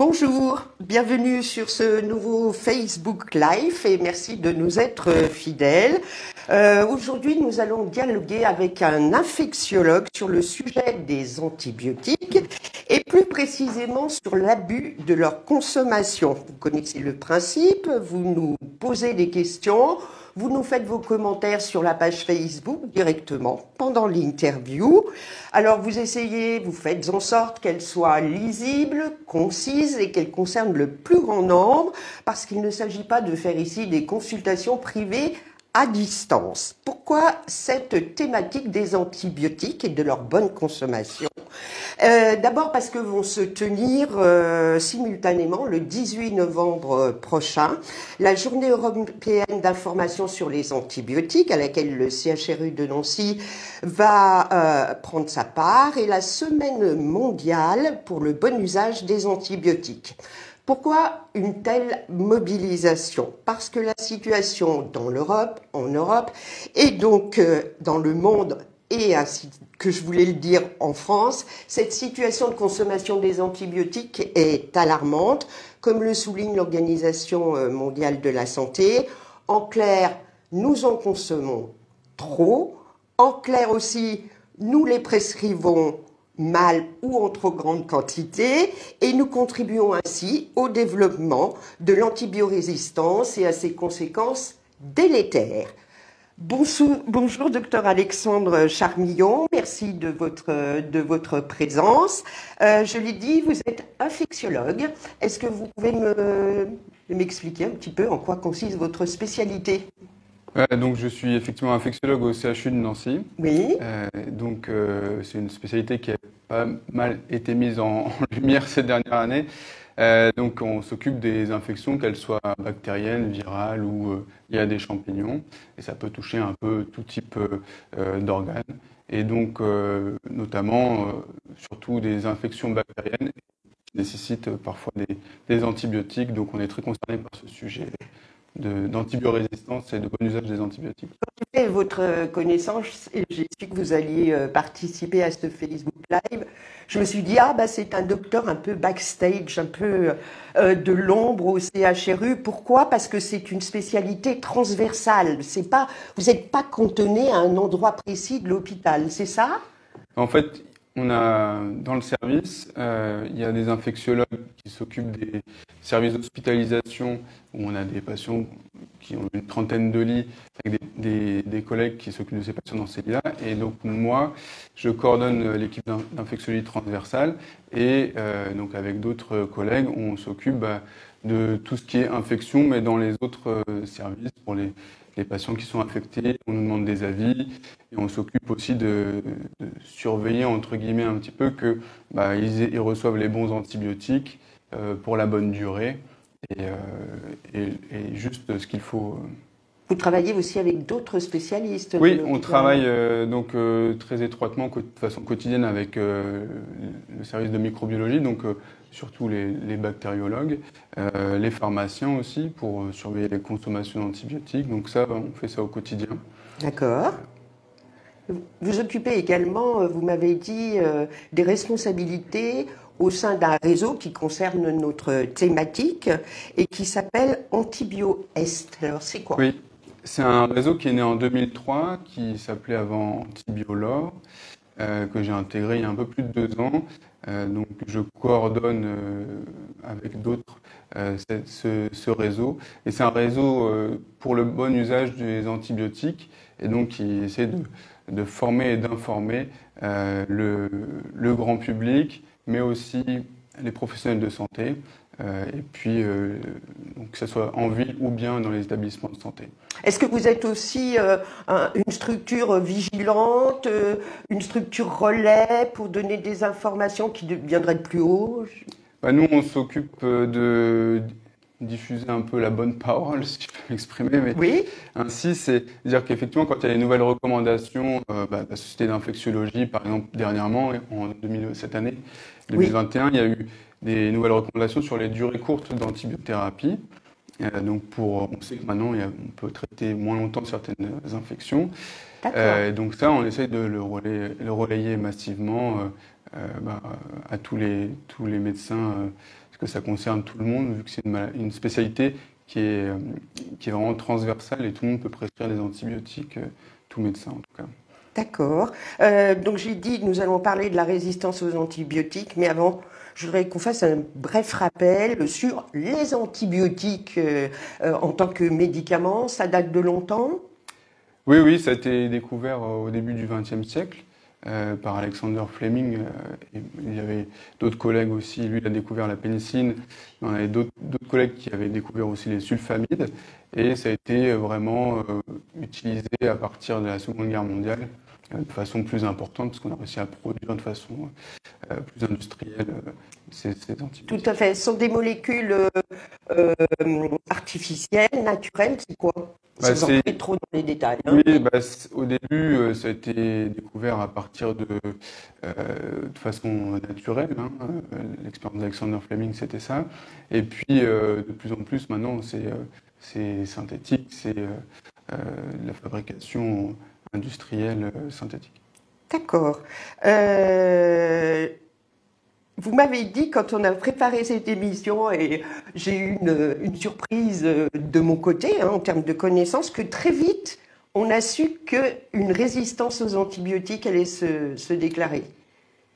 Bonjour, bienvenue sur ce nouveau Facebook Live et merci de nous être fidèles. Aujourd'hui, nous allons dialoguer avec un infectiologue sur le sujet des antibiotiques et plus précisément sur l'abus de leur consommation. Vous connaissez le principe, vous nous posez des questions, vous nous faites vos commentaires sur la page Facebook directement pendant l'interview. Alors vous essayez, vous faites en sorte qu'elle soit lisible, concise et qu'elle concerne le plus grand nombre parce qu'il ne s'agit pas de faire ici des consultations privées à distance. Pourquoi cette thématique des antibiotiques et de leur bonne consommation? D'abord parce que vont se tenir simultanément le 18 novembre prochain la journée européenne d'information sur les antibiotiques à laquelle le CHRU de Nancy va prendre sa part et la semaine mondiale pour le bon usage des antibiotiques. Pourquoi une telle mobilisation? Parce que la situation dans l'Europe, en Europe, et donc dans le monde, et ainsi que je voulais le dire en France, cette situation de consommation des antibiotiques est alarmante, comme le souligne l'Organisation mondiale de la santé. En clair, nous en consommons trop. En clair aussi, nous les prescrivons mal ou en trop grande quantité et nous contribuons ainsi au développement de l'antibiorésistance et à ses conséquences délétères. Bonjour, docteur Alexandre Charmillon, merci de votre présence. Je l'ai dit, vous êtes infectiologue. Est-ce que vous pouvez m'expliquer un petit peu en quoi consiste votre spécialité? Donc je suis effectivement infectiologue au CHU de Nancy. Oui. C'est une spécialité qui a pas mal été mise en lumière ces dernières années. Donc on s'occupe des infections, qu'elles soient bactériennes, virales ou liées à des champignons. Et ça peut toucher un peu tout type d'organes. Et donc notamment, surtout des infections bactériennes qui nécessitent parfois des antibiotiques. Donc on est très concerné par ce sujet d'antibiorésistance et de bon usage des antibiotiques. Quand j'ai fait votre connaissance et j'ai su que vous alliez participer à ce Facebook Live, je me suis dit, c'est un docteur un peu backstage, un peu de l'ombre au CHRU. Pourquoi? Parce que c'est une spécialité transversale. Vous n'êtes pas cantonné à un endroit précis de l'hôpital, c'est ça? En fait, on a dans le service, il y a des infectiologues qui s'occupent des services d'hospitalisation où on a des patients qui ont une trentaine de lits avec des collègues qui s'occupent de ces patients dans ces lits-là. Et donc moi, je coordonne l'équipe d'infectiologie transversale et donc avec d'autres collègues, on s'occupe de tout ce qui est infection, mais dans les autres services pour les patients qui sont infectés, on nous demande des avis et on s'occupe aussi de surveiller entre guillemets un petit peu que ils reçoivent les bons antibiotiques pour la bonne durée et juste ce qu'il faut. Vous travaillez aussi avec d'autres spécialistes? Oui, on travaille très étroitement, de façon quotidienne avec le service de microbiologie, donc surtout les bactériologues, les pharmaciens aussi pour surveiller les consommations d'antibiotiques. Donc ça, on fait ça au quotidien. D'accord. Vous occupez également, vous m'avez dit, des responsabilités au sein d'un réseau qui concerne notre thématique et qui s'appelle AntibioEst. Alors c'est quoi? Oui. C'est un réseau qui est né en 2003, qui s'appelait avant Antibiolore, que j'ai intégré il y a un peu plus de 2 ans. Donc je coordonne avec d'autres ce réseau. Et c'est un réseau pour le bon usage des antibiotiques, et donc qui essaie de former et d'informer le grand public, mais aussi les professionnels de santé, et puis donc que ce soit en ville ou bien dans les établissements de santé. Est-ce que vous êtes aussi une structure vigilante, une structure relais pour donner des informations qui viendraient de plus haut? Nous, on s'occupe de diffuser un peu la bonne parole, si je peux m'exprimer. Mais oui. Ainsi, c'est-à-dire qu'effectivement, quand il y a des nouvelles recommandations de la Société d'infectiologie, par exemple, dernièrement, cette année, 2021, oui. Il y a eu des nouvelles recommandations sur les durées courtes d'antibiothérapie. Donc on sait que maintenant, on peut traiter moins longtemps certaines infections. Donc ça, on essaye de le relayer massivement à tous les médecins puisque ça concerne tout le monde, vu que c'est une spécialité qui est vraiment transversale et tout le monde peut prescrire des antibiotiques, tout médecin en tout cas. D'accord. Donc j'ai dit, nous allons parler de la résistance aux antibiotiques, mais avant, je voudrais qu'on fasse un bref rappel sur les antibiotiques en tant que médicaments. Ça date de longtemps? Oui, oui, ça a été découvert au début du XXe siècle par Alexander Fleming. Et il y avait d'autres collègues aussi. Lui, il a découvert la pénicilline. Il y en avait d'autres collègues qui avaient découvert aussi les sulfamides. Et ça a été vraiment utilisé à partir de la Seconde Guerre mondiale de façon plus importante, parce qu'on a réussi à produire de façon plus industrielle ces antibiotiques. Tout à fait. Ce sont des molécules artificielles, naturelles, c'est quoi? Sans entrer trop dans les détails. Hein. Oui, au début, ça a été découvert à partir de façon naturelle. Hein. L'expérience d'Alexander Fleming, c'était ça. Et puis, de plus en plus, maintenant, c'est synthétique, c'est la fabrication industrielle synthétique. D'accord. Vous m'avez dit, quand on a préparé cette émission, et j'ai eu une surprise de mon côté, hein, en termes de connaissances, que très vite, on a su qu'une résistance aux antibiotiques allait se déclarer.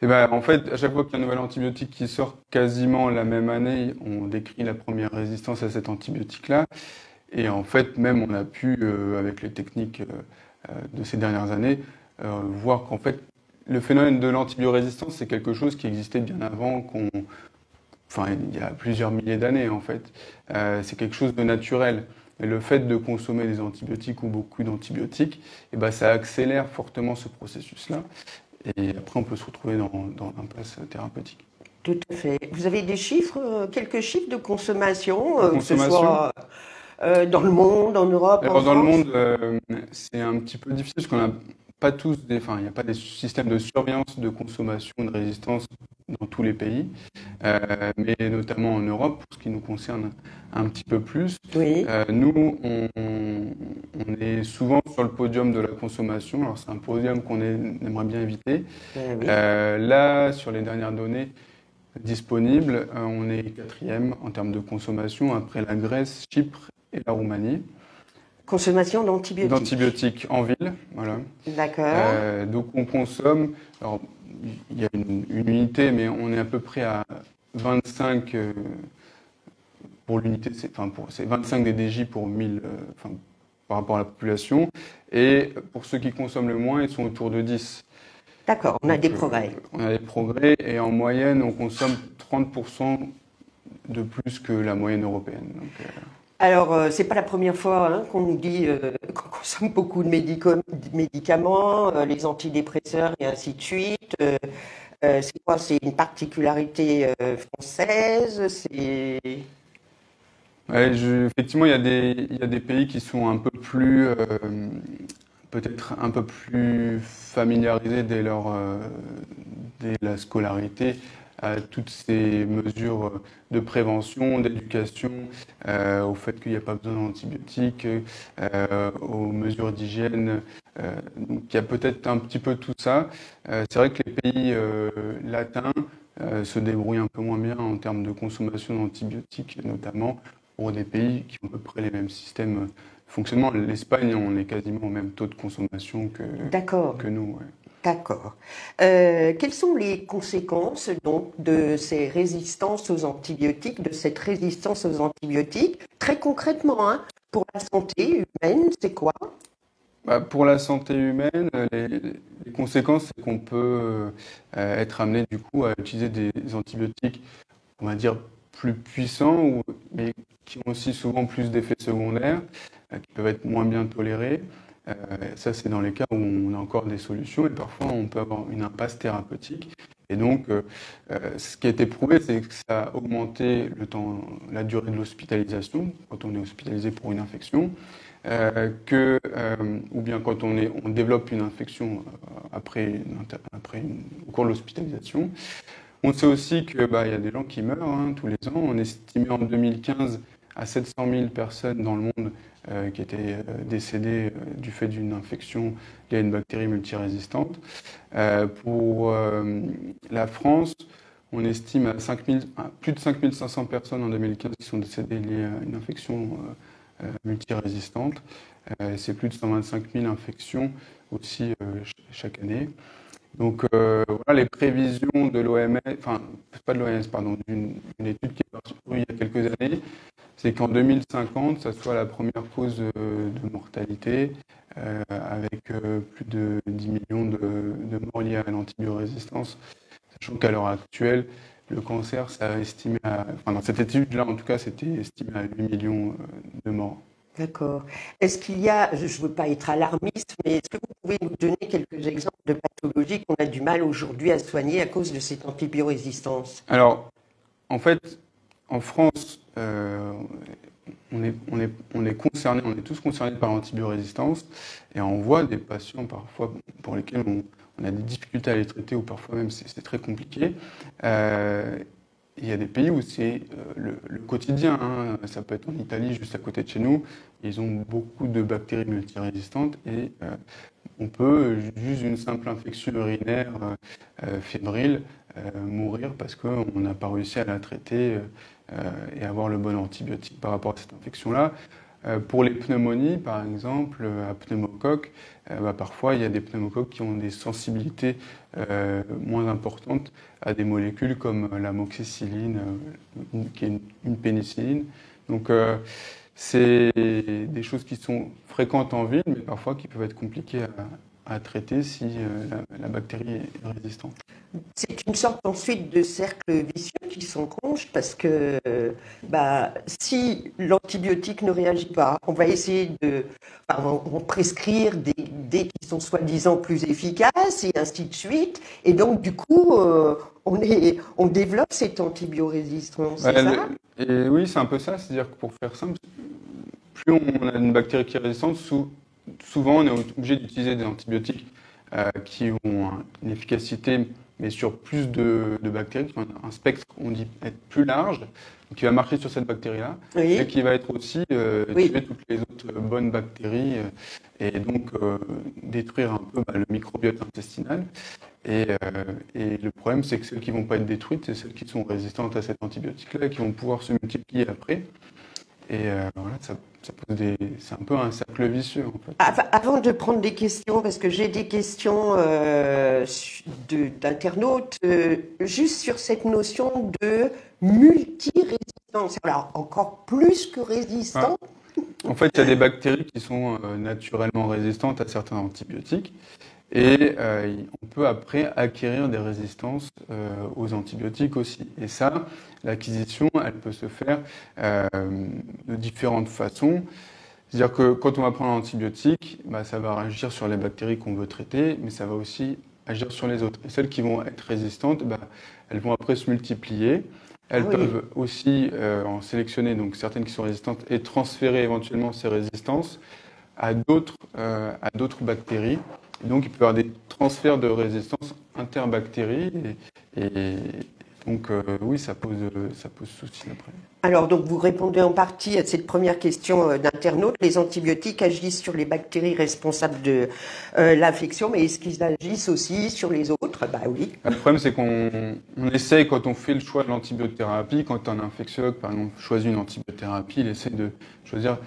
Et ben, en fait, à chaque fois qu'il y a un nouvel antibiotique qui sort quasiment la même année, on décrit la première résistance à cet antibiotique-là. Et en fait, même on a pu, avec les techniques de ces dernières années, voir qu'en fait, le phénomène de l'antibiorésistance, c'est quelque chose qui existait bien avant enfin, il y a plusieurs milliers d'années en fait. C'est quelque chose de naturel. Et le fait de consommer des antibiotiques ou beaucoup d'antibiotiques, eh ben, ça accélère fortement ce processus-là. Et après, on peut se retrouver dans l'impasse thérapeutique. Tout à fait. Vous avez des chiffres, quelques chiffres de consommation, que ce soit dans le monde, en Europe, alors, en dans France? le monde, c'est un petit peu difficile parce qu'on n'a pas tous enfin, il n'y a pas des systèmes de surveillance de consommation, de résistance dans tous les pays, mais notamment en Europe, pour ce qui nous concerne un petit peu plus. Oui. Nous, on est souvent sur le podium de la consommation. Alors, c'est un podium qu'on aimerait bien éviter. Oui. Là, sur les dernières données disponibles, on est quatrième en termes de consommation après la Grèce, Chypre et la Roumanie. Consommation d'antibiotiques. D'antibiotiques en ville, voilà. D'accord. Donc on consomme, alors il y a une unité, mais on est à peu près à 25 pour l'unité, c'est 25 DDJ pour 1000, par rapport à la population. Et pour ceux qui consomment le moins, ils sont autour de 10. D'accord, on a Donc, des progrès. On a des progrès et en moyenne, on consomme 30% de plus que la moyenne européenne. Donc, Alors, c'est pas la première fois hein, qu'on nous dit qu'on consomme beaucoup de médicaments, les antidépresseurs et ainsi de suite. C'est quoi? C'est une particularité française? C'est ouais, effectivement, il y a des pays qui sont un peu plus, peut-être un peu plus familiarisés dès la scolarité à toutes ces mesures de prévention, d'éducation, au fait qu'il n'y a pas besoin d'antibiotiques, aux mesures d'hygiène. Donc il y a peut-être un petit peu tout ça. C'est vrai que les pays latins se débrouillent un peu moins bien en termes de consommation d'antibiotiques, notamment pour des pays qui ont à peu près les mêmes systèmes de fonctionnement. L'Espagne, on est quasiment au même taux de consommation que nous. Ouais. D'accord. Quelles sont les conséquences donc de ces résistances aux antibiotiques, de cette résistance aux antibiotiques, très concrètement, hein, pour la santé humaine, c'est quoi? Pour la santé humaine, les conséquences, c'est qu'on peut être amené du coup à utiliser des antibiotiques, on va dire, plus puissants, mais qui ont aussi souvent plus d'effets secondaires, qui peuvent être moins bien tolérés. Ça, c'est dans les cas où on a encore des solutions et parfois on peut avoir une impasse thérapeutique. Et donc, ce qui a été prouvé, c'est que ça a augmenté la durée de l'hospitalisation quand on est hospitalisé pour une infection, ou bien quand on développe une infection au cours de l'hospitalisation. On sait aussi qu'il y a des gens qui meurent hein, tous les ans. On estimait en 2015 à 700 000 personnes dans le monde qui étaient décédées du fait d'une infection liée à une bactérie multirésistante. Pour la France, on estime à plus de 5500 personnes en 2015 qui sont décédées liées à une infection multirésistante. C'est plus de 125 000 infections aussi chaque année. Donc voilà les prévisions de l'OMS, enfin pas de l'OMS, pardon, d'une étude qui est parue il y a quelques années, c'est qu'en 2050, ça soit la première cause de mortalité, avec plus de 10 millions de morts liés à l'antibiorésistance, sachant qu'à l'heure actuelle, le cancer, ça a estimé enfin dans cette étude-là en tout cas, c'était estimé à 8 millions de morts. D'accord. Est-ce qu'il y a, je ne veux pas être alarmiste, mais est-ce que vous pouvez nous donner quelques exemples de pathologies qu'on a du mal aujourd'hui à soigner à cause de cette antibiorésistance? Alors, en fait, en France, on est concerné, on est tous concernés par l'antibiorésistance et on voit des patients parfois pour lesquels on a des difficultés à les traiter ou parfois même c'est très compliqué. Il y a des pays où c'est le quotidien, hein. Ça peut être en Italie, juste à côté de chez nous. Ils ont beaucoup de bactéries multirésistantes et on peut, juste une simple infection urinaire fébrile, mourir parce qu'on n'a pas réussi à la traiter et avoir le bon antibiotique par rapport à cette infection-là. Pour les pneumonies, par exemple, à pneumocoque, parfois il y a des pneumocoques qui ont des sensibilités moins importantes à des molécules comme l'amoxicilline, qui est une pénicilline. Donc c'est des choses qui sont fréquentes en ville, mais parfois qui peuvent être compliquées à traiter si la bactérie est résistante. C'est une sorte ensuite de cercle vicieux qui s'enclenche parce que si l'antibiotique ne réagit pas, on va essayer on prescrire des qui sont soi-disant plus efficaces et ainsi de suite. Et donc du coup, on développe cette antibiorésistance, c'est ça? Et oui, c'est un peu ça. C'est-à-dire que pour faire simple, plus on a une bactérie qui est résistante, souvent on est obligé d'utiliser des antibiotiques qui ont une efficacité mais sur plus de bactéries, qui ont un spectre, on dit, être plus large, qui va marcher sur cette bactérie-là, Oui. et qui va être aussi tuer toutes les autres bonnes bactéries, et donc détruire un peu le microbiote intestinal. Et le problème, c'est que celles qui ne vont pas être détruites, c'est celles qui sont résistantes à cet antibiotique-là, et qui vont pouvoir se multiplier après. Et voilà, c'est un peu un cercle vicieux, en fait. Avant de prendre des questions, parce que j'ai des questions d'internautes, juste sur cette notion de multirésistance. Alors, encore plus que résistant. En fait, il y a des bactéries qui sont naturellement résistantes à certains antibiotiques. Et on peut après acquérir des résistances aux antibiotiques aussi. Et ça, l'acquisition, elle peut se faire de différentes façons. C'est-à-dire que quand on va prendre un antibiotique, ça va agir sur les bactéries qu'on veut traiter, mais ça va aussi agir sur les autres. Et celles qui vont être résistantes, elles vont après se multiplier. Elles peuvent aussi en sélectionner donc certaines qui sont résistantes et transférer éventuellement ces résistances à d'autres bactéries. Et donc, il peut y avoir des transferts de résistance interbactéries. Et donc, oui, ça pose souci après. Alors, donc, vous répondez en partie à cette première question d'internaute. Les antibiotiques agissent sur les bactéries responsables de l'infection, mais est-ce qu'ils agissent aussi sur les autres? Oui. Le problème, c'est qu'on essaye, quand on fait le choix de l'antibiothérapie, quand un infectiologue, par exemple, choisit une antibiothérapie, il essaie de choisir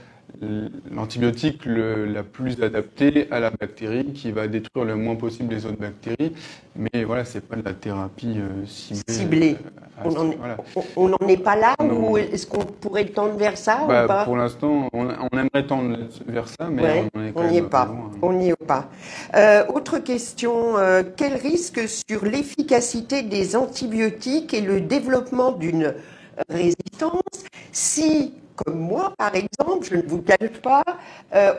l'antibiotique la plus adaptée à la bactérie qui va détruire le moins possible les autres bactéries. Mais voilà, c'est pas de la thérapie ciblée. On n'en est pas là ou est-ce qu'on pourrait tendre vers ça ou pas? Pour l'instant, on aimerait tendre vers ça, mais on n'y est pas. On n'y est pas. Autre question, quel risque sur l'efficacité des antibiotiques et le développement d'une résistance si, comme moi, par exemple, je ne vous cache pas,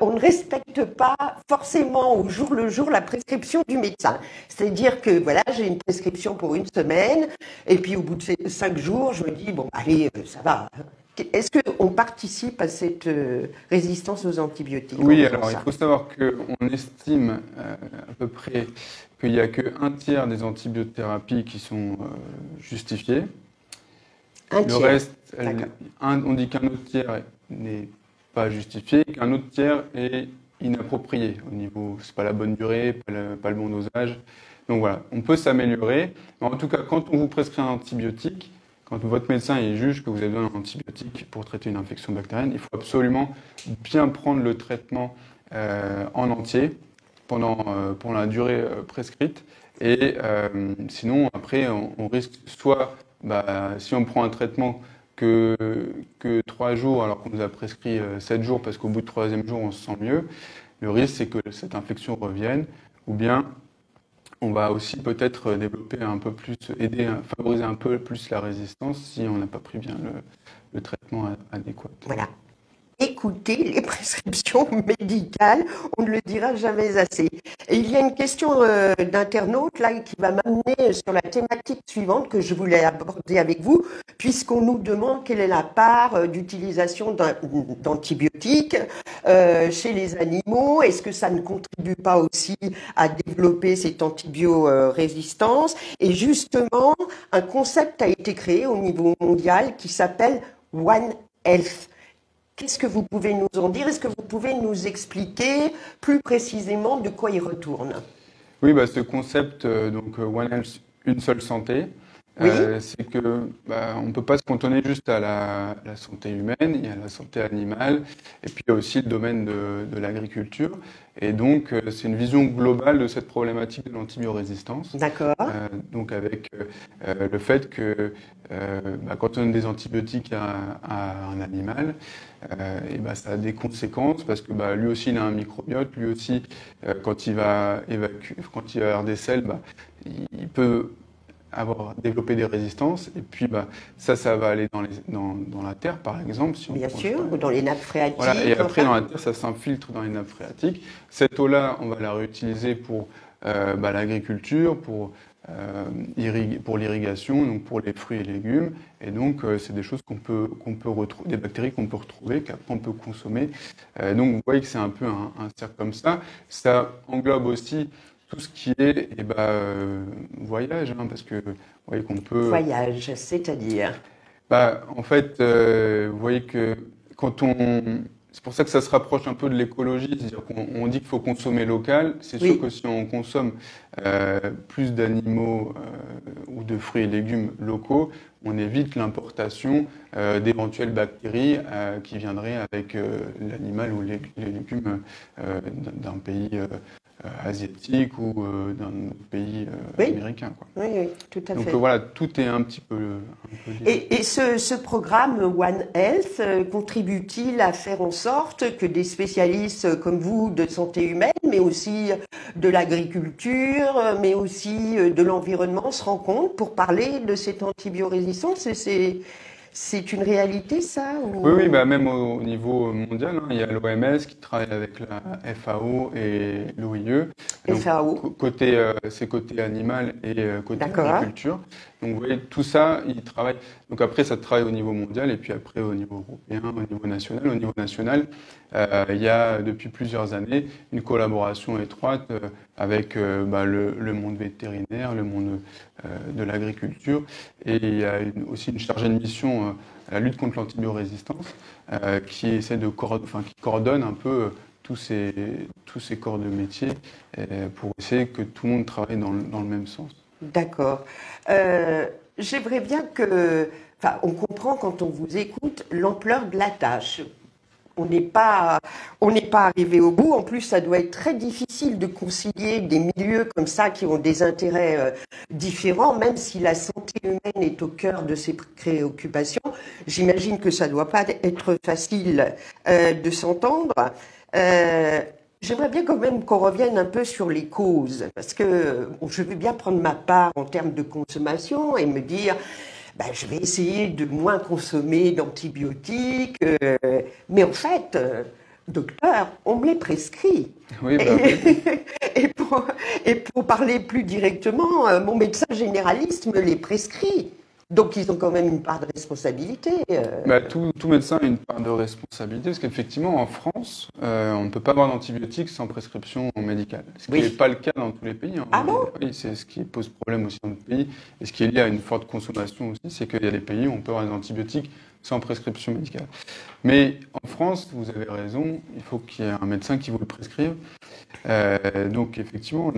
on ne respecte pas forcément au jour le jour la prescription du médecin. C'est-à-dire que voilà, j'ai une prescription pour une semaine, et puis au bout de 5 jours, je me dis, bon, allez, ça va. Est-ce qu'on participe à cette résistance aux antibiotiques? Oui, alors il faut savoir qu'on estime à peu près qu'il n'y a qu'un tiers des antibiothérapies qui sont justifiées. Le reste, on dit qu'un autre tiers n'est pas justifié, qu'un autre tiers est inapproprié au niveau, c'est pas la bonne durée, pas le bon dosage. Donc voilà, on peut s'améliorer. En tout cas, quand on vous prescrit un antibiotique, quand votre médecin il juge que vous avez besoin d'un antibiotique pour traiter une infection bactérienne, il faut absolument bien prendre le traitement en entier pendant la durée prescrite. Et sinon, après, on risque soit, si on prend un traitement que 3 jours alors qu'on nous a prescrit 7 jours parce qu'au bout du 3e jour, on se sent mieux, le risque c'est que cette infection revienne, ou bien on va aussi peut-être développer un peu plus, favoriser un peu plus la résistance si on n'a pas pris bien le traitement adéquat. Voilà. Écoutez les prescriptions médicales, on ne le dira jamais assez. Et il y a une question d'internaute là qui va m'amener sur la thématique suivante que je voulais aborder avec vous, puisqu'on nous demande quelle est la part d'utilisation d'antibiotiques chez les animaux. Est-ce que ça ne contribue pas aussi à développer cette antibiorésistance? Et justement, un concept a été créé au niveau mondial qui s'appelle One Health. Qu'est-ce que vous pouvez nous en dire? Est-ce que vous pouvez nous expliquer plus précisément de quoi il retourne? Oui, ce concept, donc One Health, une seule santé, Oui. c'est que on ne peut pas se cantonner juste à la santé humaine, il y a la santé animale, et puis il y a aussi le domaine de l'agriculture. Et donc, c'est une vision globale de cette problématique de l'antibiorésistance. D'accord. Donc, avec le fait que quand on donne des antibiotiques à un animal, ça a des conséquences parce que lui aussi il a un microbiote, lui aussi quand il va avoir des selles, il peut développer des résistances, et puis ça va aller dans la terre par exemple. Si on Bien sûr, pas. ou dans les nappes phréatiques. Voilà, et après dans la terre ça s'infiltre dans les nappes phréatiques. Cette eau-là, on va la réutiliser pour l'agriculture, pour l'irrigation, donc pour les fruits et légumes. Et donc, c'est des choses qu'on peut retrouver, des bactéries qu'on peut retrouver, qu'après on peut consommer. Donc, vous voyez que c'est un peu un cercle comme ça. Ça englobe aussi tout ce qui est voyage, parce que vous voyez qu'on peut... Voyage, c'est-à-dire? En fait, vous voyez que quand c'est pour ça que ça se rapproche un peu de l'écologie, c'est-à-dire qu'on dit qu'il faut consommer local. C'est sûr que si on consomme plus d'animaux ou de fruits et légumes locaux, on évite l'importation d'éventuelles bactéries qui viendraient avec l'animal ou les légumes d'un pays asiatique ou d'un pays américain, quoi. Oui, tout à fait. Donc voilà, tout est un petit peu lié. Et ce programme One Health contribue-t-il à faire en sorte que des spécialistes comme vous de santé humaine, mais aussi de l'agriculture, mais aussi de l'environnement se rencontrent pour parler de cette antibiorésistance? C'est une réalité, ça, ou... Oui, même au niveau mondial, il y a l'OMS qui travaille avec la FAO et l'OIE. FAO. C'est côté animal et côté D'accord. agriculture. Donc vous voyez, tout ça, ils travaillent. Donc après, ça travaille au niveau mondial et puis après au niveau européen, au niveau national. Au niveau national, il y a depuis plusieurs années une collaboration étroite avec le monde vétérinaire, le monde de l'agriculture, et il y a aussi une chargée de mission à la lutte contre l'antibiorésistance qui essaie qui coordonne un peu tous ces corps de métier pour essayer que tout le monde travaille dans le même sens. D'accord. J'aimerais bien on comprend quand on vous écoute l'ampleur de la tâche. On n'est pas arrivé au bout. En plus, ça doit être très difficile de concilier des milieux comme ça qui ont des intérêts différents, même si la santé humaine est au cœur de ces préoccupations. J'imagine que ça ne doit pas être facile de s'entendre. J'aimerais bien quand même qu'on revienne un peu sur les causes, parce que je veux bien prendre ma part en termes de consommation et me dire, je vais essayer de moins consommer d'antibiotiques, mais en fait, docteur, on me les prescrit. Oui, et pour parler plus directement, mon médecin généraliste me les prescrit. Donc, ils ont quand même une part de responsabilité. Tout médecin a une part de responsabilité, parce qu'effectivement, en France, on ne peut pas avoir d'antibiotiques sans prescription médicale. Ce qui n'est pas le cas dans tous les pays. Ah bon? Oui, c'est ce qui pose problème aussi dans notre pays. Et ce qui est lié à une forte consommation aussi, c'est qu'il y a des pays où on peut avoir des antibiotiques sans prescription médicale. Mais en France, vous avez raison, il faut qu'il y ait un médecin qui vous le prescrive. Donc, effectivement,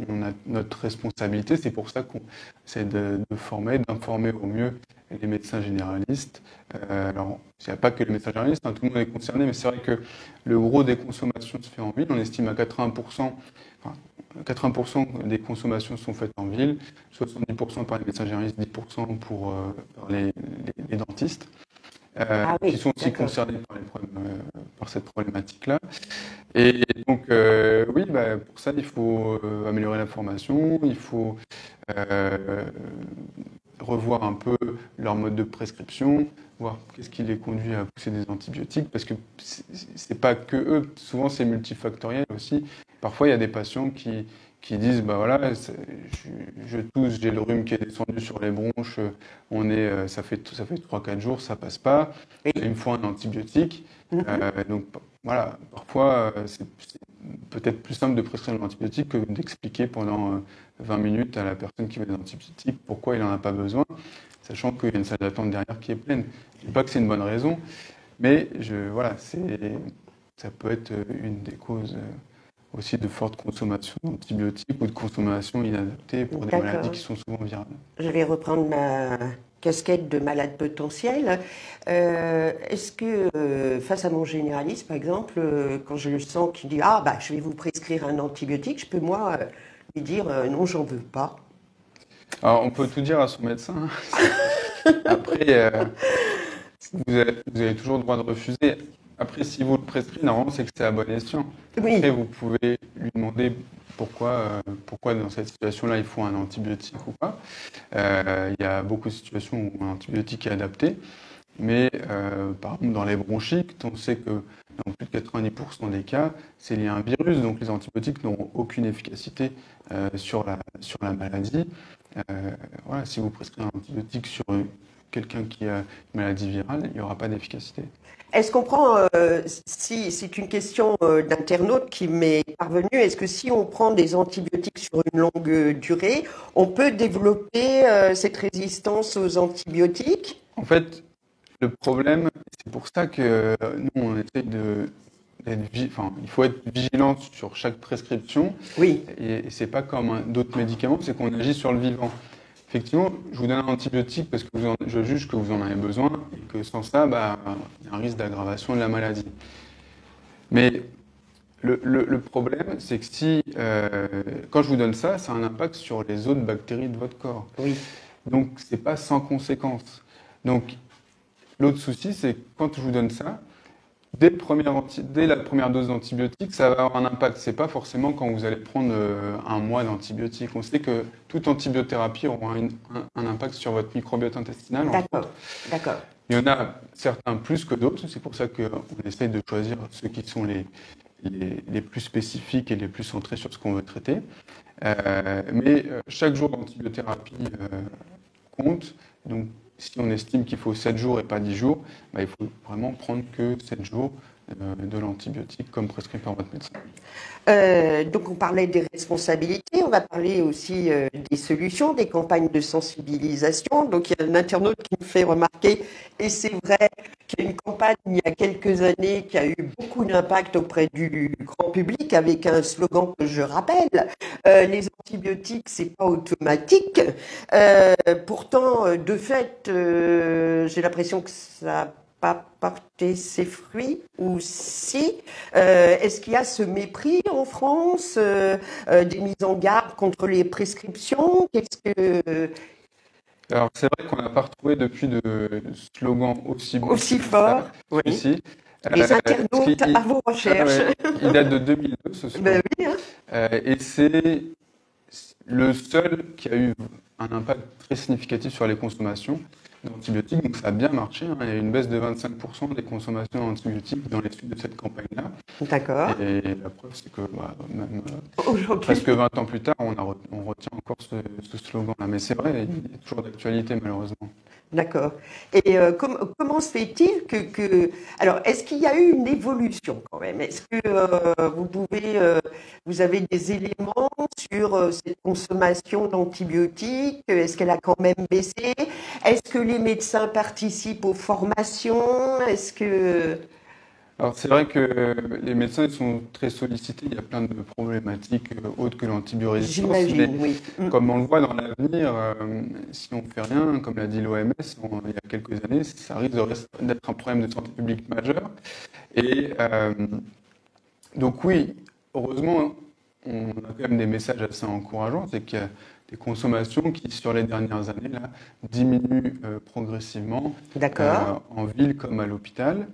on a notre responsabilité. C'est pour ça qu'on essaie de former, d'informer au mieux les médecins généralistes. Alors, il n'y a pas que les médecins généralistes, hein, tout le monde est concerné, mais c'est vrai que le gros des consommations se fait en ville. On estime à 80%, enfin, 80% des consommations sont faites en ville, 70% par les médecins généralistes, 10% par les dentistes. Qui sont aussi concernés par cette problématique-là. Et donc, oui, pour ça, il faut améliorer la formation, il faut revoir un peu leur mode de prescription, voir qu'est-ce qui les conduit à pousser des antibiotiques, parce que c'est pas que eux, souvent c'est multifactoriel aussi. Parfois, il y a des patients qui disent, bah voilà, je tousse, j'ai le rhume qui est descendu sur les bronches, ça fait 3-4 jours, ça passe pas, il me faut un antibiotique. Donc voilà, parfois c'est peut-être plus simple de prescrire un antibiotique que d'expliquer pendant 20 minutes à la personne qui veut des antibiotiques pourquoi il n'en a pas besoin, sachant qu'il y a une salle d'attente derrière qui est pleine. Je ne dis pas que c'est une bonne raison, mais voilà, ça peut être une des causes aussi de forte consommation d'antibiotiques ou de consommation inadaptée pour des maladies qui sont souvent virales. Je vais reprendre ma casquette de malade potentiel. Est-ce que, face à mon généraliste, par exemple, quand je le sens qu'il dit « Ah, je vais vous prescrire un antibiotique », je peux, moi, lui dire « Non, j'en veux pas ». Alors, on peut tout dire à son médecin. Après, vous avez toujours le droit de refuser. Après, si vous le prescrivez, normalement, c'est que c'est à bon escient. Oui. Après, vous pouvez lui demander pourquoi dans cette situation-là, il faut un antibiotique ou pas. Il y a beaucoup de situations où un antibiotique est adapté. Mais, par exemple, dans les bronchites, on sait que dans plus de 90% des cas, c'est lié à un virus. Donc, les antibiotiques n'auront aucune efficacité sur la maladie. Voilà, si vous prescrivez un antibiotique sur quelqu'un qui a une maladie virale, il n'y aura pas d'efficacité. Est-ce qu'on prend, si c'est une question d'internaute qui m'est parvenue, est-ce que si on prend des antibiotiques sur une longue durée, on peut développer cette résistance aux antibiotiques? En fait, le problème, c'est pour ça que nous, on essaie il faut être vigilant sur chaque prescription. Oui. Et c'est pas comme d'autres médicaments, c'est qu'on agit sur le vivant. Effectivement, je vous donne un antibiotique parce que je juge que vous en avez besoin et que sans ça, il y a un risque d'aggravation de la maladie. Mais le problème, c'est que quand je vous donne ça, ça a un impact sur les autres bactéries de votre corps. Oui. Donc, c'est pas sans conséquence. Donc, l'autre souci, c'est que quand je vous donne ça, dès la première dose d'antibiotique, ça va avoir un impact. C'est pas forcément quand vous allez prendre un mois d'antibiotique. On sait que toute antibiothérapie aura un impact sur votre microbiote intestinal. D'accord. Il y en a certains plus que d'autres. C'est pour ça qu'on essaye de choisir ceux qui sont les plus spécifiques et les plus centrés sur ce qu'on veut traiter. Mais chaque jour d'antibiothérapie compte. Donc, si on estime qu'il faut 7 jours et pas 10 jours, il faut vraiment prendre que 7 jours de l'antibiotique comme prescrit par votre médecin. Donc on parlait des responsabilités, on va parler aussi des solutions, des campagnes de sensibilisation. Donc il y a un internaute qui me fait remarquer, et c'est vrai qu'il y a une campagne il y a quelques années qui a eu beaucoup d'impact auprès du grand public avec un slogan que je rappelle, les antibiotiques c'est pas automatique. Pourtant de fait j'ai l'impression que ça pas porter ses fruits ou si est-ce qu'il y a ce mépris en France des mises en garde contre les prescriptions? Alors c'est vrai qu'on n'a pas retrouvé depuis de slogan aussi fort. Oui. Ici. Les internautes à vos recherches. Il date de 2002 ce slogan. Oui, hein. Et c'est le seul qui a eu un impact très significatif sur les consommations d'antibiotiques, donc ça a bien marché. Il y a eu une baisse de 25% des consommations d'antibiotiques dans les suites de cette campagne-là. D'accord. Et la preuve, c'est que même presque 20 ans plus tard, on retient encore ce slogan-là. Mais c'est vrai, il est toujours d'actualité malheureusement. D'accord. Et comment se fait-il Alors, est-ce qu'il y a eu une évolution quand même? Est-ce que vous avez des éléments sur cette consommation d'antibiotiques? Est-ce qu'elle a quand même baissé? Est-ce que les médecins participent aux formations? Alors c'est vrai que les médecins ils sont très sollicités, il y a plein de problématiques autres que l'antibiorésistance, mais J'imagine, oui. comme on le voit dans l'avenir, si on fait rien, comme l'a dit l'OMS il y a quelques années, ça risque d'être un problème de santé publique majeur. Et donc oui, heureusement, on a quand même des messages assez encourageants, c'est qu'il y a des consommations qui, sur les dernières années, là, diminuent progressivement D'accord, en ville comme à l'hôpital.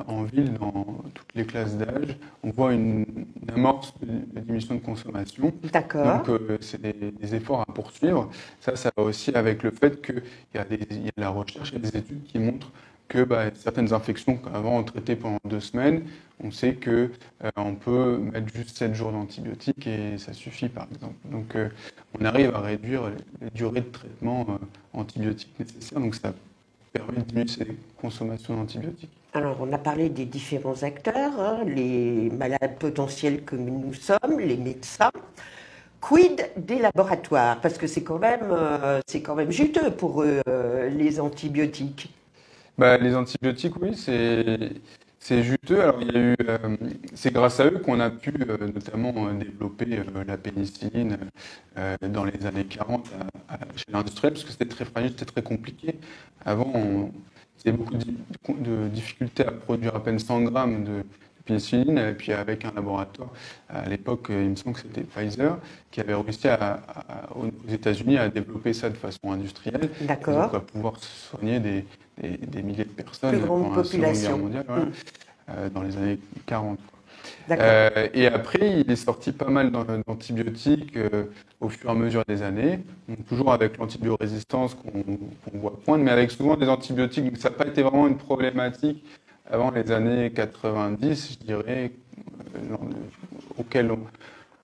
En ville, dans toutes les classes d'âge, on voit une amorce de diminution de consommation. d'accord. Donc, c'est des efforts à poursuivre. Ça va aussi avec le fait qu'il y a de la recherche et des études qui montrent que certaines infections qu'avant on traitait pendant 2 semaines, on sait que on peut mettre juste 7 jours d'antibiotiques et ça suffit, par exemple. Donc, on arrive à réduire les durées de traitement antibiotiques nécessaires. Donc, ça permet de diminuer ces consommations d'antibiotiques. Alors, on a parlé des différents acteurs, hein, les malades potentiels que nous sommes, les médecins. Quid des laboratoires? Parce que c'est quand même juteux pour eux, les antibiotiques. Les antibiotiques, oui, c'est juteux. Alors, il y a eu, c'est grâce à eux qu'on a pu notamment développer la pénicilline dans les années 40 chez l'industriel, parce que c'était très fragile, c'était très compliqué. Avant, il y avait beaucoup de difficultés à produire à peine 100 grammes de pénicilline, et puis avec un laboratoire, à l'époque, il me semble que c'était Pfizer, qui avait réussi aux États-Unis à développer ça de façon industrielle, et donc D'accord. à pouvoir soigner des milliers de personnes Plus grande pendant la Seconde Guerre population. mondiale, voilà, dans les années 40. D'accord. Et après, il est sorti pas mal d'antibiotiques au fur et à mesure des années, donc toujours avec l'antibiorésistance qu'on voit poindre, mais avec souvent des antibiotiques. Donc ça n'a pas été vraiment une problématique avant les années 90, je dirais, auquel on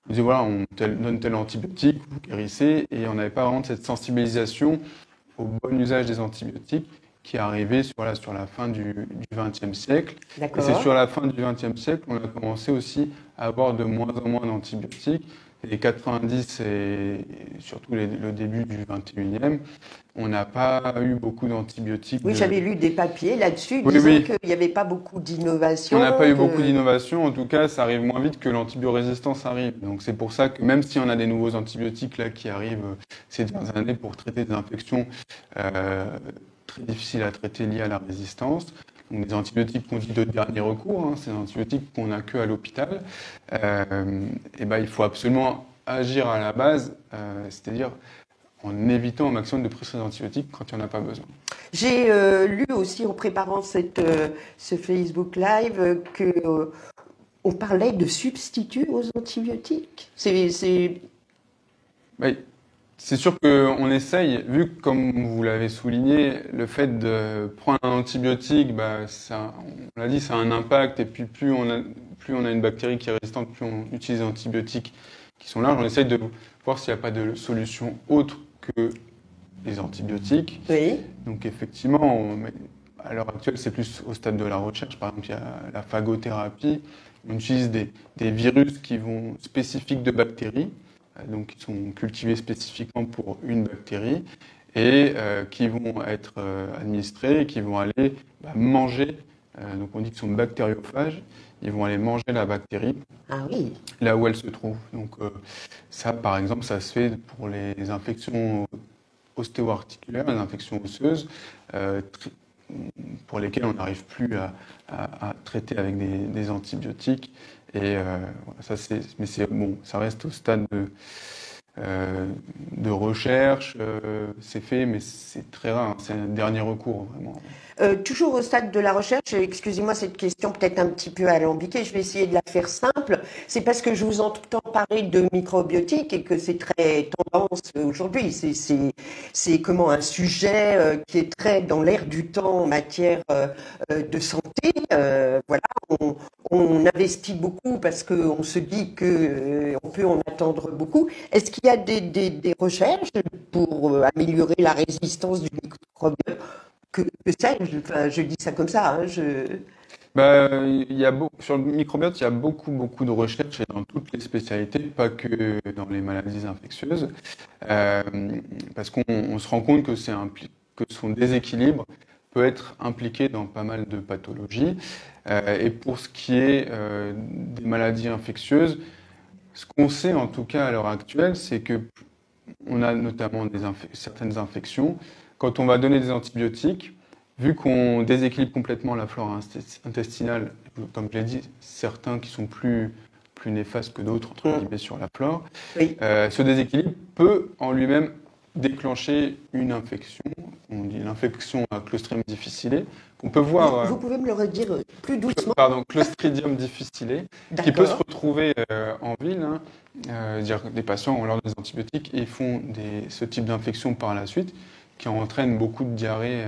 disait voilà, donne tel antibiotique, vous guérissez, et on n'avait pas vraiment cette sensibilisation au bon usage des antibiotiques qui est arrivé sur la fin du XXe siècle. Et c'est D'accord. sur la fin du XXe siècle qu'on a commencé aussi à avoir de moins en moins d'antibiotiques. Les 90 et surtout le début du 21e, on n'a pas eu beaucoup d'antibiotiques. Oui, j'avais lu des papiers là-dessus Oui, disant oui, qu'il n'y avait pas beaucoup on n'a pas d'innovation, eu beaucoup que... d'innovation. En tout cas, ça arrive moins vite que l'antibiorésistance arrive. Donc c'est pour ça que même si on a des nouveaux antibiotiques là qui arrivent ces dernières années pour traiter des infections très difficiles à traiter liées à la résistance, donc des antibiotiques qu'on dit de dernier recours, hein, c'est des antibiotiques qu'on n'a que à l'hôpital, il faut absolument agir à la base, c'est-à-dire en évitant au maximum de prescrire des antibiotiques quand il n'y en a pas besoin. J'ai lu aussi en préparant ce Facebook Live que on parlait de substituts aux antibiotiques. Oui, c'est sûr qu'on essaye, vu que comme vous l'avez souligné, le fait de prendre un antibiotique, on l'a dit, ça a un impact, et puis plus on a une bactérie qui est résistante, plus on utilise des antibiotiques qui sont larges. On essaye de voir s'il n'y a pas de solution autre que les antibiotiques. Oui, Donc effectivement, à l'heure actuelle, c'est plus au stade de la recherche. Par exemple, il y a la phagothérapie. On utilise des virus spécifiques de bactéries, donc qui sont cultivés spécifiquement pour une bactérie et qui vont être administrés et qui vont aller manger. Donc on dit qu'ils sont bactériophages. Ils vont aller manger la bactérie ah oui, là où elle se trouve. Donc ça, par exemple, ça se fait pour les infections ostéo-articulaires, les infections osseuses, pour lesquelles on n'arrive plus à traiter avec des antibiotiques. Et ça reste au stade de recherche. C'est fait, mais c'est très rare. Hein, c'est un dernier recours, vraiment. Toujours au stade de la recherche, excusez-moi cette question peut-être un petit peu alambiquée, je vais essayer de la faire simple. C'est parce que je vous entends parler de microbiotique et que c'est très tendance aujourd'hui. C'est comment un sujet qui est très dans l'air du temps en matière de santé. Voilà, on investit beaucoup parce qu'on se dit que on peut en attendre beaucoup. Est-ce qu'il y a des recherches pour améliorer la résistance du microbiote? Que sais-je, enfin, je dis ça comme ça, hein, Sur le microbiote, il y a beaucoup, beaucoup de recherches et dans toutes les spécialités, pas que dans les maladies infectieuses, parce qu'on se rend compte que son déséquilibre peut être impliqué dans pas mal de pathologies. Et pour ce qui est des maladies infectieuses, ce qu'on sait en tout cas à l'heure actuelle, c'est que on a notamment certaines infections. Quand on va donner des antibiotiques, vu qu'on déséquilibre complètement la flore intestinale, comme je l'ai dit, certains qui sont plus néfastes que d'autres, entre guillemets, sur la flore, Oui. ce déséquilibre peut en lui-même déclencher une infection, on dit l'infection à Clostridium difficile, qu'on peut voir... Vous pouvez me le redire plus doucement? Pardon, Clostridium difficile, qui peut se retrouver en ville. Hein, dire des patients ont leur des antibiotiques et font ce type d'infection par la suite, qui entraîne beaucoup de diarrhée.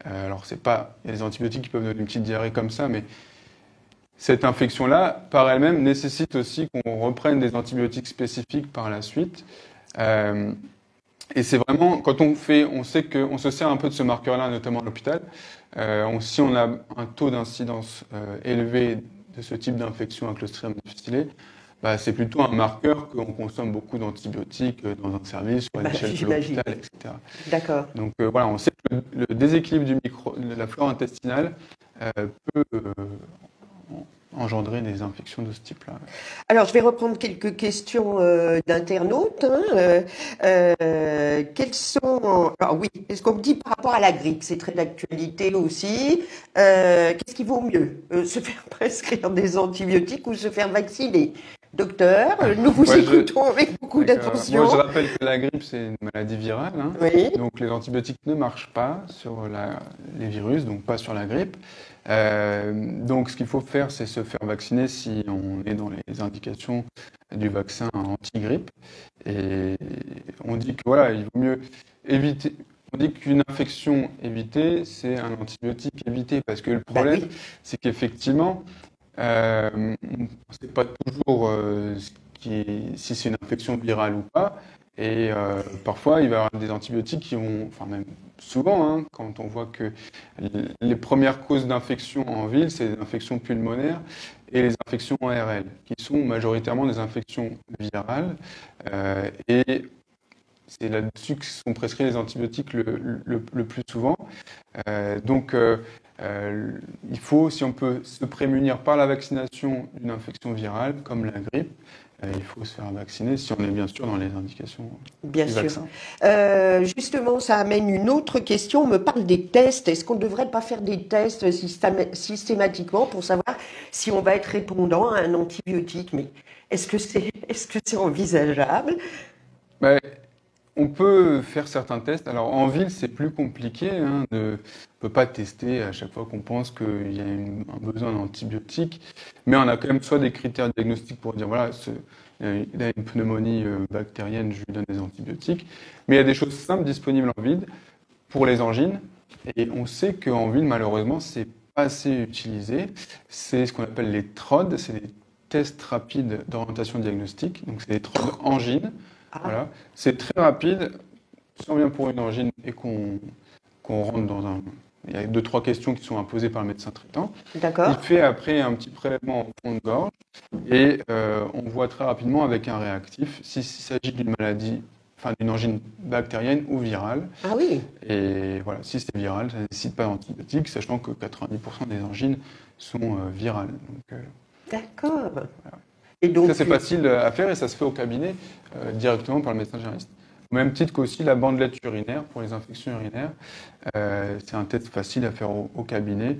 Alors, c'est pas, il y a des antibiotiques qui peuvent donner une petite diarrhée comme ça, mais cette infection-là, par elle-même, nécessite aussi qu'on reprenne des antibiotiques spécifiques par la suite. Et c'est vraiment, quand on sait qu'on se sert un peu de ce marqueur-là, notamment à l'hôpital. Si on a un taux d'incidence élevé de ce type d'infection à Clostridium difficile, bah, c'est plutôt un marqueur qu'on consomme beaucoup d'antibiotiques dans un service ou à l'échelle de l'hôpital, etc. D'accord. Donc voilà, on sait que le déséquilibre de la flore intestinale peut engendrer des infections de ce type-là. Alors, je vais reprendre quelques questions d'internautes. Quels sont... Alors oui, est-ce qu'on me dit par rapport à la grippe, c'est très d'actualité aussi. Qu'est-ce qui vaut mieux? Se faire prescrire des antibiotiques ou se faire vacciner? Docteur, nous vous écoutons avec beaucoup d'attention. Moi, je rappelle que la grippe, c'est une maladie virale. Hein. Oui. Donc, les antibiotiques ne marchent pas sur les virus, donc pas sur la grippe. Donc, ce qu'il faut faire, c'est se faire vacciner si on est dans les indications du vaccin anti-grippe. Et on dit que voilà, il vaut mieux éviter. On dit qu'une infection évitée, c'est un antibiotique évité, parce que le problème, c'est qu'effectivement, on ne sait pas toujours si c'est une infection virale ou pas. Et parfois, il va y avoir des antibiotiques qui vont, enfin même souvent, hein, quand on voit que les premières causes d'infection en ville, c'est les infections pulmonaires et les infections ORL, qui sont majoritairement des infections virales. Et c'est là-dessus que sont prescrits les antibiotiques le plus souvent. Donc, il faut, si on peut se prémunir par la vaccination d'une infection virale, comme la grippe, il faut se faire vacciner si on est bien sûr dans les indications du vaccin. Justement, ça amène une autre question. On me parle des tests. Est-ce qu'on ne devrait pas faire des tests systématiquement pour savoir si on va être répondant à un antibiotique? Mais est-ce que c'est envisageable? On peut faire certains tests. Alors en ville, c'est plus compliqué. Hein, on ne peut pas tester à chaque fois qu'on pense qu'il y a un besoin d'antibiotiques. Mais on a quand même soit des critères diagnostiques pour dire voilà, il a une pneumonie bactérienne, je lui donne des antibiotiques. Mais il y a des choses simples disponibles en ville pour les angines. Et on sait qu'en ville, malheureusement, c'est pas assez utilisé. C'est ce qu'on appelle les TROD, c'est les tests rapides d'orientation diagnostique. Donc c'est des TROD angines. Voilà. C'est très rapide, si on vient pour une angine et qu'on rentre dans un... Il y a 2-3 questions qui sont imposées par le médecin traitant. D'accord. Il fait après un petit prélèvement en fond de gorge et on voit très rapidement avec un réactif s'il s'agit d'une maladie, enfin d'une angine bactérienne ou virale. Ah oui. Et voilà, si c'est viral, ça ne nécessite pas d'antibiotiques, sachant que 90% des angines sont virales. D'accord. Voilà. Et donc, ça, c'est facile à faire et ça se fait au cabinet directement par le médecin généraliste. Au même titre qu'aussi la bandelette urinaire pour les infections urinaires. C'est un test facile à faire au cabinet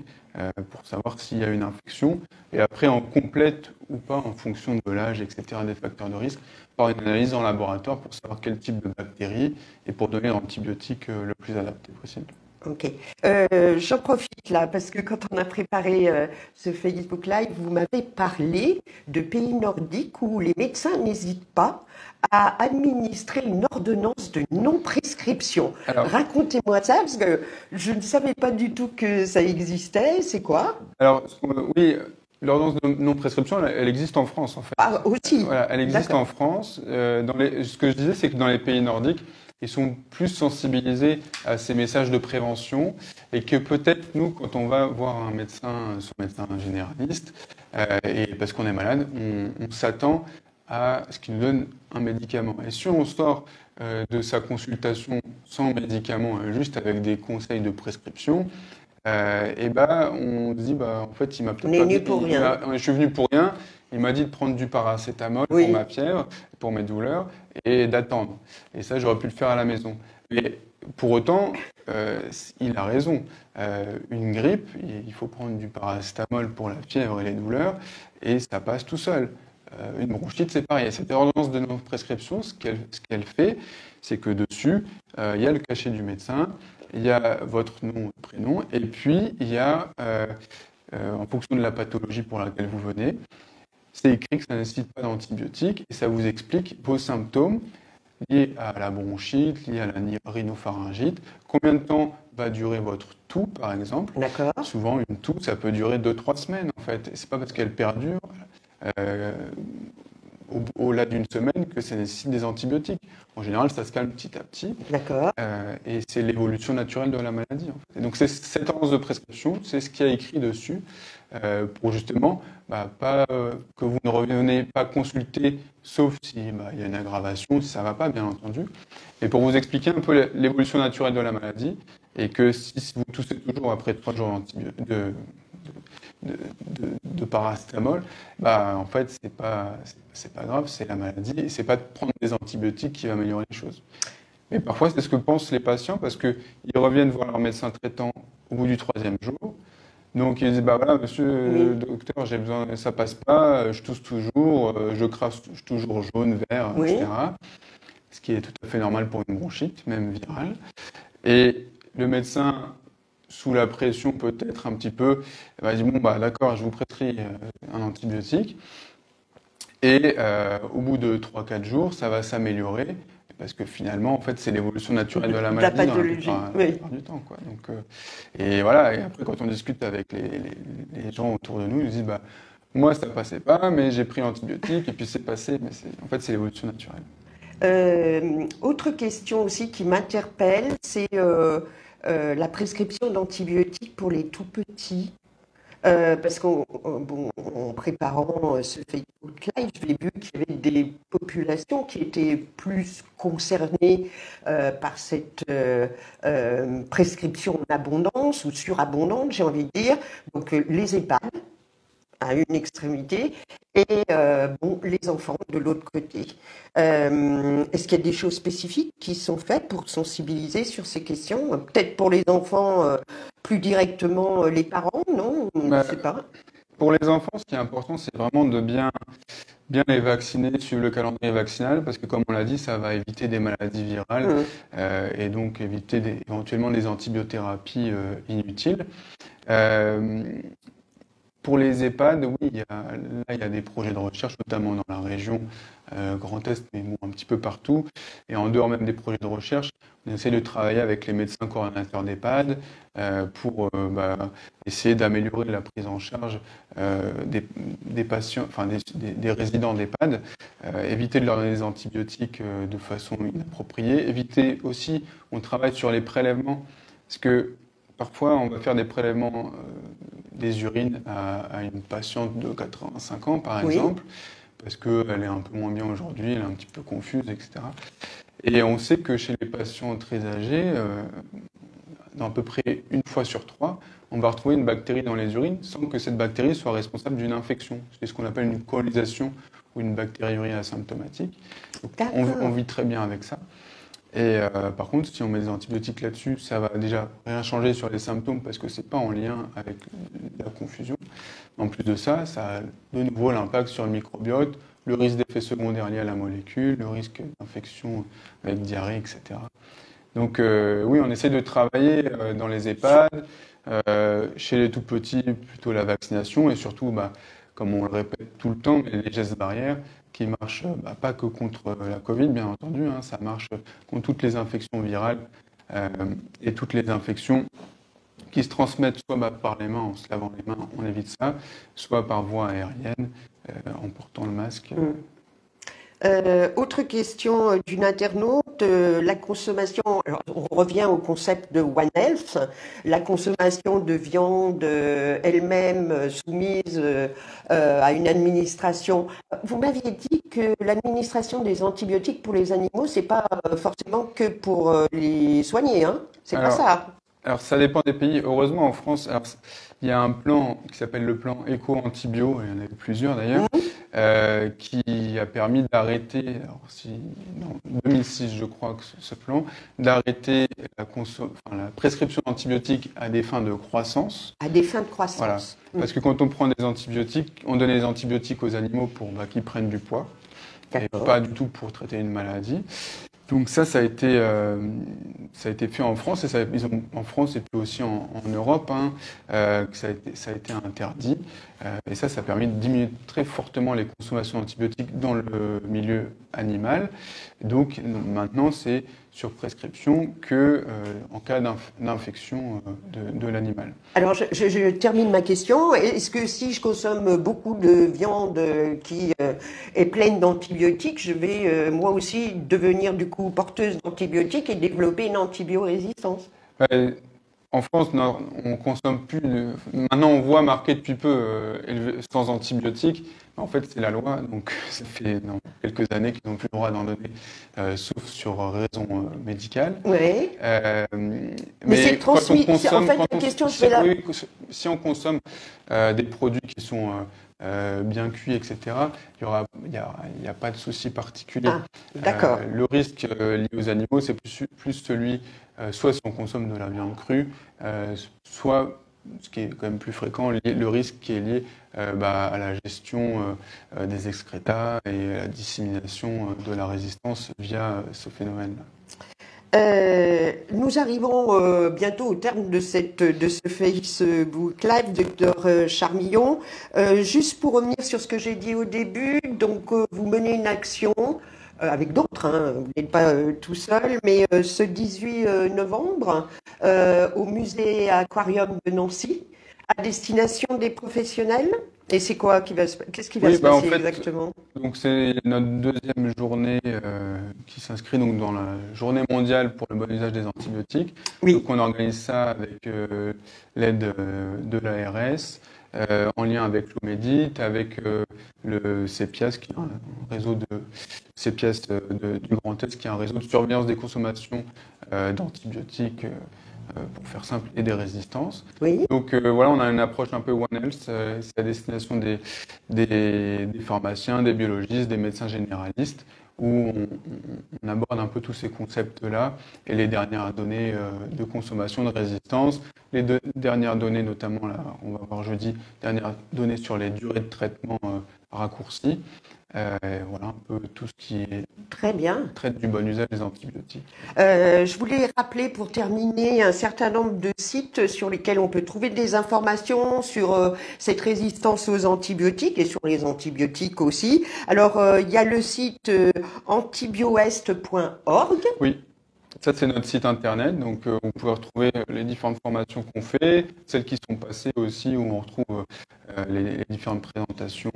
pour savoir s'il y a une infection. Et après, on complète ou pas en fonction de l'âge, etc., des facteurs de risque, par une analyse en laboratoire pour savoir quel type de bactéries et pour donner l'antibiotique le plus adapté possible. Ok. J'en profite là, parce que quand on a préparé ce Facebook Live, vous m'avez parlé de pays nordiques où les médecins n'hésitent pas à administrer une ordonnance de non-prescription. Racontez-moi ça, parce que je ne savais pas du tout que ça existait. C'est quoi? Alors, oui, l'ordonnance de non-prescription, elle existe en France, en fait. Ah, aussi? Voilà, elle existe en France. Ce que je disais, c'est que dans les pays nordiques, ils sont plus sensibilisés à ces messages de prévention et que peut-être nous, quand on va voir un médecin, son médecin généraliste, et parce qu'on est malade, on s'attend à ce qu'il nous donne un médicament. Et si on sort de sa consultation sans médicament, juste avec des conseils de prescription, et ben on se dit bah en fait il m'a peut-être On est pas venu pour rien. je suis venu pour rien. Il m'a dit de prendre du paracétamol pour Oui, ma fièvre, pour mes douleurs et d'attendre. Et ça j'aurais pu le faire à la maison. Mais pour autant, il a raison. Une grippe, il faut prendre du paracétamol pour la fièvre et les douleurs, et ça passe tout seul. Une bronchite, c'est pareil. Cette ordonnance de non-prescription, ce qu'elle fait, c'est que dessus, il y a le cachet du médecin, il y a votre nom, prénom, et puis il y a, en fonction de la pathologie pour laquelle vous venez, c'est écrit que ça ne nécessite pas d'antibiotiques, et ça vous explique vos symptômes liés à la bronchite, liés à la rhinopharyngite, combien de temps va durer votre toux, par exemple. d'accord. Souvent, une toux, ça peut durer 2-3 semaines, en fait. Et c'est pas parce qu'elle perdure euh, au-delà d'une semaine que ça nécessite des antibiotiques. En général, ça se calme petit à petit. D'accord. Et c'est l'évolution naturelle de la maladie. En fait. Et donc, c'est cette ordonnance de prescription, c'est ce qu'il y a écrit dessus, pour justement que vous ne revenez pas consulter, sauf si il y a une aggravation, si ça ne va pas, bien entendu. Et pour vous expliquer un peu l'évolution naturelle de la maladie, et que si vous toussez toujours après 3 jours de paracétamol, en fait, c'est pas grave, c'est la maladie, et c'est pas de prendre des antibiotiques qui va améliorer les choses. Mais parfois, c'est ce que pensent les patients, parce qu'ils reviennent voir leur médecin traitant au bout du 3e jour. Donc, ils disent, bah voilà, monsieur le docteur, j'ai besoin, ça passe pas, je tousse toujours, je crache toujours jaune, vert, Oui. etc. Ce qui est tout à fait normal pour une bronchite, même virale. Et le médecin, sous la pression peut-être un petit peu, va dire bon bah d'accord, je vous prescris un antibiotique et au bout de 3-4 jours, ça va s'améliorer parce que finalement en fait c'est l'évolution naturelle de la maladie dans la plupart du temps quoi. Donc et voilà, et après quand on discute avec les gens autour de nous, ils disent bah moi ça passait pas mais j'ai pris l'antibiotique et puis c'est passé, mais en fait c'est l'évolution naturelle. Autre question aussi qui m'interpelle, c'est la prescription d'antibiotiques pour les tout petits. Parce qu'en en préparant ce Facebook Live, j'ai vu qu'il y avait des populations qui étaient plus concernées par cette prescription en abondance ou surabondante, j'ai envie de dire. Donc les EHPAD à une extrémité et les enfants de l'autre côté. Est-ce qu'il y a des choses spécifiques qui sont faites pour sensibiliser sur ces questions? Peut-être pour les enfants plus directement les parents, non? Je ne sais pas. Pour les enfants, ce qui est important, c'est vraiment de bien les vacciner, suivre le calendrier vaccinal, parce que comme on l'a dit, ça va éviter des maladies virales et donc éviter éventuellement des antibiothérapies inutiles. Pour les EHPAD, oui, il y a des projets de recherche, notamment dans la région Grand Est, mais bon, un petit peu partout. Et en dehors même des projets de recherche, on essaie de travailler avec les médecins coordonnateurs d'EHPAD pour essayer d'améliorer la prise en charge des patients, enfin des résidents d'EHPAD, éviter de leur donner des antibiotiques de façon inappropriée, éviter aussi, on travaille sur les prélèvements, parce que parfois, on va faire des prélèvements des urines à une patiente de 85 ans, par exemple, parce qu'elle est un peu moins bien aujourd'hui, elle est un petit peu confuse, etc. Et on sait que chez les patients très âgés, dans à peu près 1 fois sur 3, on va retrouver une bactérie dans les urines sans que cette bactérie soit responsable d'une infection. C'est ce qu'on appelle une colonisation ou une bactériurie asymptomatique. Donc, on vit très bien avec ça. Et par contre, si on met des antibiotiques là-dessus, ça va déjà rien changer sur les symptômes parce que c'est pas en lien avec la confusion. En plus de ça, ça a de nouveau l'impact sur le microbiote, le risque d'effets secondaires liés à la molécule, le risque d'infection avec diarrhée, etc. Donc oui, on essaie de travailler dans les EHPAD, chez les tout petits, plutôt la vaccination et surtout, comme on le répète tout le temps, les gestes barrières qui marchent pas que contre la Covid, bien entendu, hein, ça marche contre toutes les infections virales et toutes les infections qui se transmettent soit par les mains, en se lavant les mains, on évite ça, soit par voie aérienne, en portant le masque. Autre question d'une internaute, la consommation, alors on revient au concept de One Health, la consommation de viande elle-même soumise à une administration. Vous m'aviez dit que l'administration des antibiotiques pour les animaux, c'est pas forcément que pour les soigner, hein? C'est pas ça. Alors, ça dépend des pays. Heureusement, en France, alors, il y a un plan qui s'appelle le plan éco-antibio, il y en a plusieurs d'ailleurs, qui a permis d'arrêter, en 2006 je crois que ce plan, d'arrêter la prescription d'antibiotiques à des fins de croissance. À des fins de croissance. Voilà. Parce que quand on prend des antibiotiques, on donne des antibiotiques aux animaux pour qu'ils prennent du poids, et pas du tout pour traiter une maladie. Donc ça a été fait en France et en France et puis aussi en Europe, que ça a été interdit. Et ça a permis de diminuer très fortement les consommations d'antibiotiques dans le milieu animal. Donc maintenant c'est sur prescription que en cas d'infection de l'animal. Alors je termine ma question. Est-ce que si je consomme beaucoup de viande qui est pleine d'antibiotiques, je vais moi aussi devenir du coup porteuse d'antibiotiques et développer une antibiorésistance? En France, non, on consomme plus. Maintenant, on voit marqué depuis peu sans antibiotiques. En fait, c'est la loi, donc ça fait quelques années qu'ils n'ont plus le droit d'en donner, sauf sur raison médicale. Oui. Mais c'est transmis. En fait, la question, je vais là. Si on consomme des produits qui sont bien cuits, etc., il y a pas de souci particulier. Ah, d'accord. Le risque lié aux animaux, c'est plus celui, soit si on consomme de la viande crue, soit, ce qui est quand même plus fréquent, le risque qui est lié à la gestion des excrétas et à la dissémination de la résistance via ce phénomène-là. Nous arrivons bientôt au terme de ce Facebook Live, Dr Charmillon. Juste pour revenir sur ce que j'ai dit au début, donc vous menez une action avec d'autres, vous n'êtes pas tout seul, mais ce 18 novembre au musée Aquarium de Nancy, à destination des professionnels. Et c'est quoi qu'est-ce qui va se passer exactement? Donc c'est notre deuxième journée qui s'inscrit donc dans la journée mondiale pour le bon usage des antibiotiques. Oui. Donc on organise ça avec l'aide de l'ARS, en lien avec l'OMEDIT, avec le CEPIAS, qui est un réseau de CEPIAS du Grand Est, qui est un réseau de surveillance des consommations d'antibiotiques. Pour faire simple, et des résistances. Oui. Donc voilà, on a une approche un peu One Health, c'est à destination des pharmaciens, des biologistes, des médecins généralistes, où on aborde un peu tous ces concepts-là et les dernières données de consommation, de résistance, les dernières données notamment, là, on va voir jeudi, dernières données sur les durées de traitement raccourcies. Voilà un peu tout ce qui Très bien. traite du bon usage des antibiotiques. Je voulais rappeler pour terminer un certain nombre de sites sur lesquels on peut trouver des informations sur cette résistance aux antibiotiques et sur les antibiotiques aussi. Alors, il y a le site antibioest.org. Oui. Ça, c'est notre site internet, donc vous pouvez retrouver les différentes formations qu'on fait, celles qui sont passées aussi, où on retrouve les différentes présentations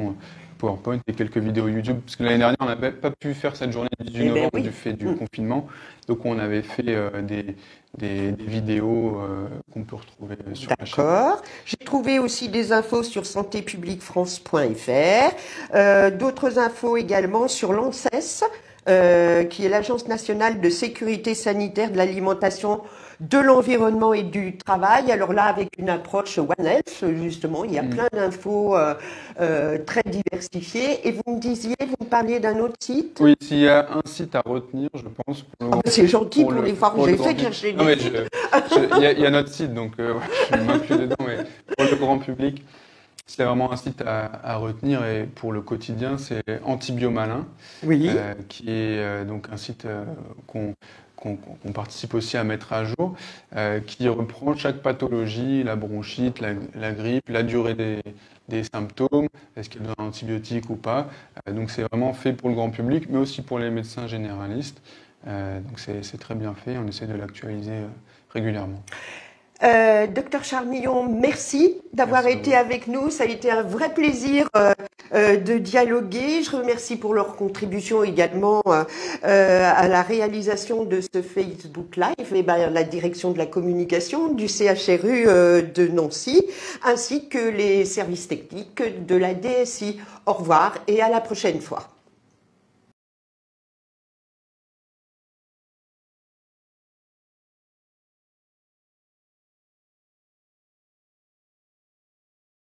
PowerPoint et quelques vidéos YouTube, parce que l'année dernière, on n'avait pas pu faire cette journée du 18 novembre du fait du confinement, donc on avait fait des vidéos qu'on peut retrouver sur la chaîne. D'accord. J'ai trouvé aussi des infos sur santépubliquefrance.fr, d'autres infos également sur l'ANSES, qui est l'Agence nationale de sécurité sanitaire de l'alimentation, de l'environnement et du travail. Alors là, avec une approche One Health, justement, il y a plein d'infos très diversifiées. Et vous me parliez d'un autre site? Oui, s'il y a un site à retenir, je pense. C'est gentil pour les fois où j'ai fait chercher des sites. Il y a notre site, donc je m'inclus dedans, mais pour le grand public, c'est vraiment un site à retenir, et pour le quotidien, c'est Antibiomalin, oui. Qui est donc un site qu'on participe aussi à mettre à jour, qui reprend chaque pathologie, la bronchite, la grippe, la durée des symptômes, est-ce qu'il y a besoin d'antibiotiques ou pas. Donc c'est vraiment fait pour le grand public, mais aussi pour les médecins généralistes. Donc c'est très bien fait, on essaie de l'actualiser régulièrement. Docteur Charmillon, merci d'avoir été avec nous. Ça a été un vrai plaisir de dialoguer. Je remercie pour leur contribution également à la réalisation de ce Facebook Live, et la direction de la communication du CHRU de Nancy, ainsi que les services techniques de la DSI. Au revoir et à la prochaine fois.